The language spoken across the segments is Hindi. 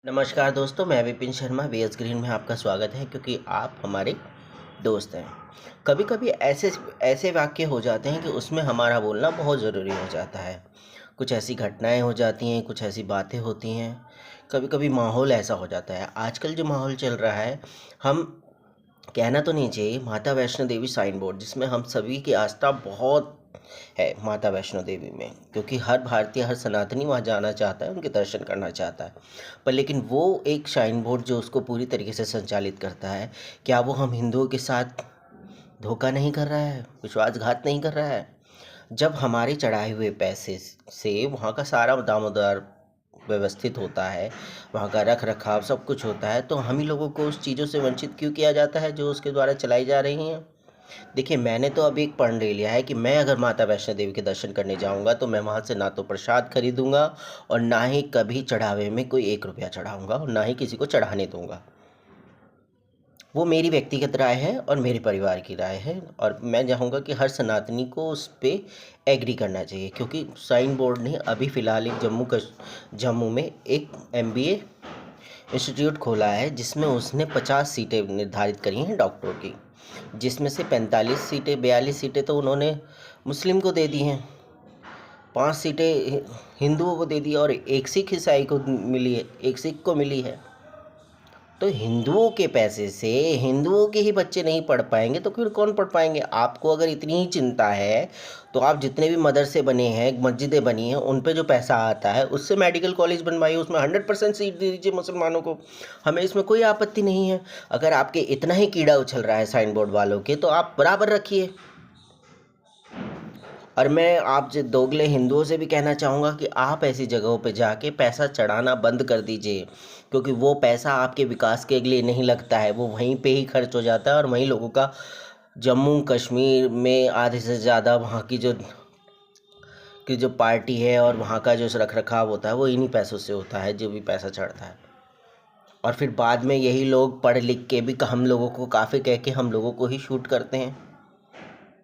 नमस्कार दोस्तों, मैं विपिन शर्मा वीएस ग्रीन में आपका स्वागत है क्योंकि आप हमारे दोस्त हैं। कभी कभी ऐसे ऐसे वाक्य हो जाते हैं कि उसमें हमारा बोलना बहुत ज़रूरी हो जाता है। कुछ ऐसी घटनाएं हो जाती हैं, कुछ ऐसी बातें होती हैं। कभी कभी माहौल ऐसा हो जाता है। आजकल जो माहौल चल रहा है, हम कहना तो नहीं चाहिए, माता वैष्णो देवी साइन बोर्ड जिसमें हम सभी की आस्था बहुत है माता वैष्णो देवी में, क्योंकि हर भारतीय, हर सनातनी वहाँ जाना चाहता है, उनके दर्शन करना चाहता है। पर लेकिन वो एक शाइन बोर्ड जो उसको पूरी तरीके से संचालित करता है, क्या वो हम हिंदुओं के साथ धोखा नहीं कर रहा है, विश्वासघात नहीं कर रहा है? जब हमारे चढ़ाए हुए पैसे से वहाँ का सारा दामोदर व्यवस्थित होता है, वहाँ का रख रखाव सब कुछ होता है, तो हम ही लोगों को उस चीज़ों से वंचित क्यों किया जाता है जो उसके द्वारा चलाई जा रही हैं? देखिए, मैंने तो अब एक प्रण ले लिया है कि मैं अगर माता वैष्णो देवी के दर्शन करने जाऊंगा तो मैं वहाँ से ना तो प्रसाद खरीदूंगा और ना ही कभी चढ़ावे में कोई 1 रुपया चढ़ाऊंगा और ना ही किसी को चढ़ाने दूंगा। वो मेरी व्यक्तिगत राय है और मेरे परिवार की राय है, और मैं चाहूँगा कि हर सनातनी को उस पर एग्री करना चाहिए, क्योंकि साइन बोर्ड ने अभी फ़िलहाल एक जम्मू में एक MBA इंस्टीट्यूट खोला है जिसमें उसने 50 सीटें निर्धारित करी हैं डॉक्टरों की, जिसमें से 45 सीटें, 42 सीटें तो उन्होंने मुस्लिम को दे दी हैं, 5 सीटें हिंदुओं को दे दी और एक सिख ईसाई को मिली है, एक सिख को मिली है। तो हिंदुओं के पैसे से हिंदुओं के ही बच्चे नहीं पढ़ पाएंगे तो फिर कौन पढ़ पाएंगे? आपको अगर इतनी ही चिंता है तो आप जितने भी मदरसे बने हैं, मस्जिदें बनी हैं, उन पे जो पैसा आता है उससे मेडिकल कॉलेज बनवाइए, उसमें 100% सीट दे दीजिए मुसलमानों को। हमें इसमें कोई आपत्ति नहीं है। अगर आपके इतना ही कीड़ा उछल रहा है साइन बोर्ड वालों के, तो आप बराबर रखिए। और मैं आप जो दोगले हिंदुओं से भी कहना चाहूँगा कि आप ऐसी जगहों पे जाके पैसा चढ़ाना बंद कर दीजिए, क्योंकि वो पैसा आपके विकास के लिए नहीं लगता है, वो वहीं पे ही खर्च हो जाता है। और वहीं लोगों का जम्मू कश्मीर में आधे से ज़्यादा वहाँ की जो पार्टी है और वहाँ का जो रख रखाव होता है वो इन्हीं पैसों से होता है, जो भी पैसा चढ़ता है। और फिर बाद में यही लोग पढ़ लिख के भी हम लोगों को काफ़ी कह के हम लोगों को ही शूट करते हैं।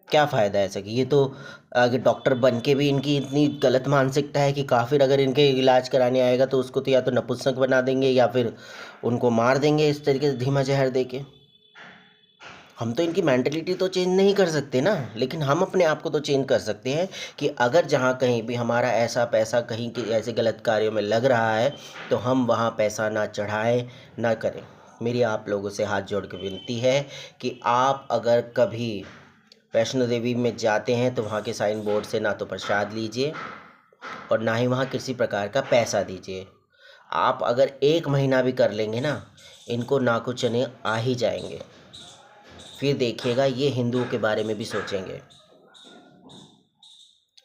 क्या फ़ायदा है ऐसा? कि ये तो अगर डॉक्टर बन के भी इनकी इतनी गलत मानसिकता है कि काफिर अगर इनके इलाज कराने आएगा तो उसको तो या तो नपुंसक बना देंगे या फिर उनको मार देंगे, इस तरीके से धीमा जहर दे के। हम तो इनकी मेंटलिटी तो चेंज नहीं कर सकते ना, लेकिन हम अपने आप को तो चेंज कर सकते हैं कि अगर जहाँ कहीं भी हमारा ऐसा पैसा कहीं के ऐसे गलत कार्यों में लग रहा है तो हम वहाँ पैसा ना चढ़ाएं, ना करें। मेरी आप लोगों से हाथ जोड़ के विनती है कि आप अगर कभी वैष्णो देवी में जाते हैं तो वहाँ के साइन बोर्ड से ना तो प्रसाद लीजिए और ना ही वहाँ किसी प्रकार का पैसा दीजिए। आप अगर 1 महीना भी कर लेंगे ना, इनको नाकू चने आ ही जाएंगे। फिर देखिएगा ये हिंदुओं के बारे में भी सोचेंगे।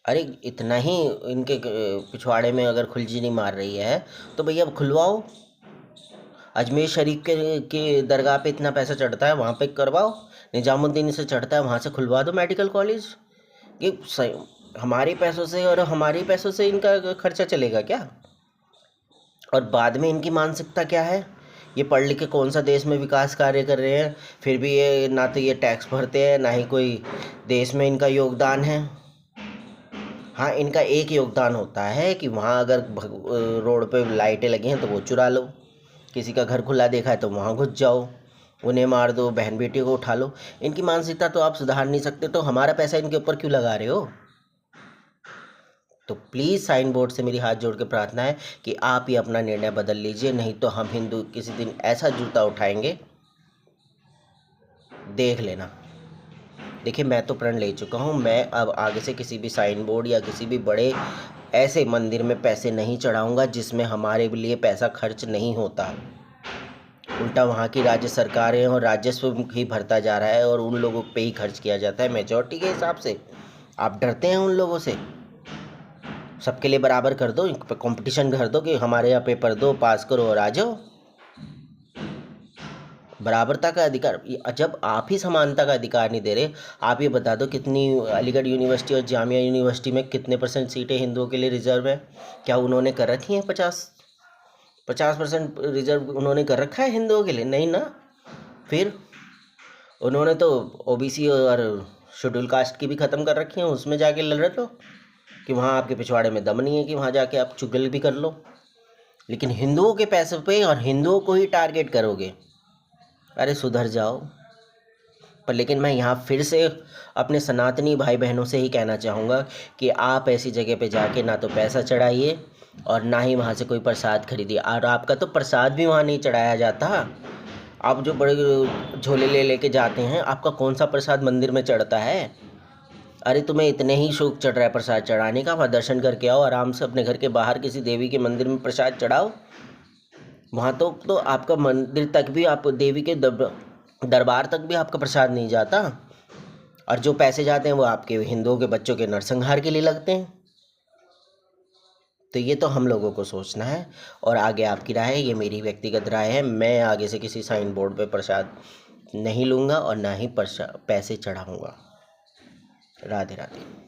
अरे इतना ही इनके पिछवाड़े में अगर खुलजी नहीं मार रही है तो भैया खुलवाओ। अजमेर शरीफ के दरगाह पे इतना पैसा चढ़ता है, वहाँ पे करवाओ। निजामुद्दीन से चढ़ता है, वहाँ से खुलवा दो मेडिकल कॉलेज। ये हमारे पैसों से और हमारे पैसों से इनका खर्चा चलेगा क्या? और बाद में इनकी मानसिकता क्या है? ये पढ़ लिख के कौन सा देश में विकास कार्य कर रहे हैं, फिर भी ये ना तो ये टैक्स भरते हैं ना ही कोई देश में इनका योगदान है। हाँ, इनका एक योगदान होता है कि वहाँ अगर रोड पे लाइटें लगी हैं तो वो चुरा लो, किसी का घर खुला देखा है तो वहाँ घुस जाओ, उन्हें मार दो, बहन बेटी को उठा लो। इनकी मानसिकता तो आप सुधार नहीं सकते, तो हमारा पैसा इनके ऊपर क्यों लगा रहे हो? तो प्लीज़ साइन बोर्ड से मेरी हाथ जोड़ के प्रार्थना है कि आप ही अपना निर्णय बदल लीजिए, नहीं तो हम हिंदू किसी दिन ऐसा जूता उठाएंगे, देख लेना। देखिए, मैं तो प्रण ले चुका हूँ, मैं अब आगे से किसी भी साइन बोर्ड या किसी भी बड़े ऐसे मंदिर में पैसे नहीं चढ़ाऊँगा जिसमें हमारे लिए पैसा खर्च नहीं होता। उल्टा वहाँ की राज्य सरकारें और राजस्व ही भरता जा रहा है और उन लोगों पे ही खर्च किया जाता है मेजॉरिटी के हिसाब से। आप डरते हैं उन लोगों से? सबके लिए बराबर कर दो, कंपटीशन कर दो कि हमारे यहाँ पेपर दो, पास करो और आ जाओ। बराबरता का अधिकार, जब आप ही समानता का अधिकार नहीं दे रहे, आप ये बता दो कितनी अलीगढ़ यूनिवर्सिटी और जामिया यूनिवर्सिटी में कितने % सीटें हिंदुओं के लिए रिजर्व है? क्या उन्होंने कर रखी हैं? 50% रिजर्व उन्होंने कर रखा है हिंदुओं के लिए? नहीं ना। फिर उन्होंने तो OBC और शेड्यूल कास्ट की भी ख़त्म कर रखी हैं, उसमें जाके लड़ लो कि वहाँ आपके पिछवाड़े में दम नहीं है कि वहाँ जाके आप चुगल भी कर लो। लेकिन हिंदुओं के पैसों पे और हिंदुओं को ही टारगेट करोगे। अरे सुधर जाओ। पर लेकिन मैं यहाँ फिर से अपने सनातनी भाई बहनों से ही कहना चाहूँगा कि आप ऐसी जगह पे जाके ना तो पैसा चढ़ाइए और ना ही वहाँ से कोई प्रसाद खरीदिए। और आपका तो प्रसाद भी वहाँ नहीं चढ़ाया जाता। आप जो बड़े झोले ले लेके जाते हैं, आपका कौन सा प्रसाद मंदिर में चढ़ता है? अरे तुम्हें इतने ही शौक चढ़ रहा है प्रसाद चढ़ाने का, वहाँ दर्शन करके आओ आराम से, अपने घर के बाहर किसी देवी के मंदिर में प्रसाद चढ़ाओ। वहाँ तो आपका मंदिर तक भी, आप देवी के दरबार तक भी आपका प्रसाद नहीं जाता। और जो पैसे जाते हैं वो आपके हिंदुओं के बच्चों के नरसंहार के लिए लगते हैं। तो ये तो हम लोगों को सोचना है। और आगे आपकी राय है, ये मेरी व्यक्तिगत राय है। मैं आगे से किसी साइन बोर्ड पे प्रसाद नहीं लूँगा और ना ही पैसे चढ़ाऊँगा। राधे राधे।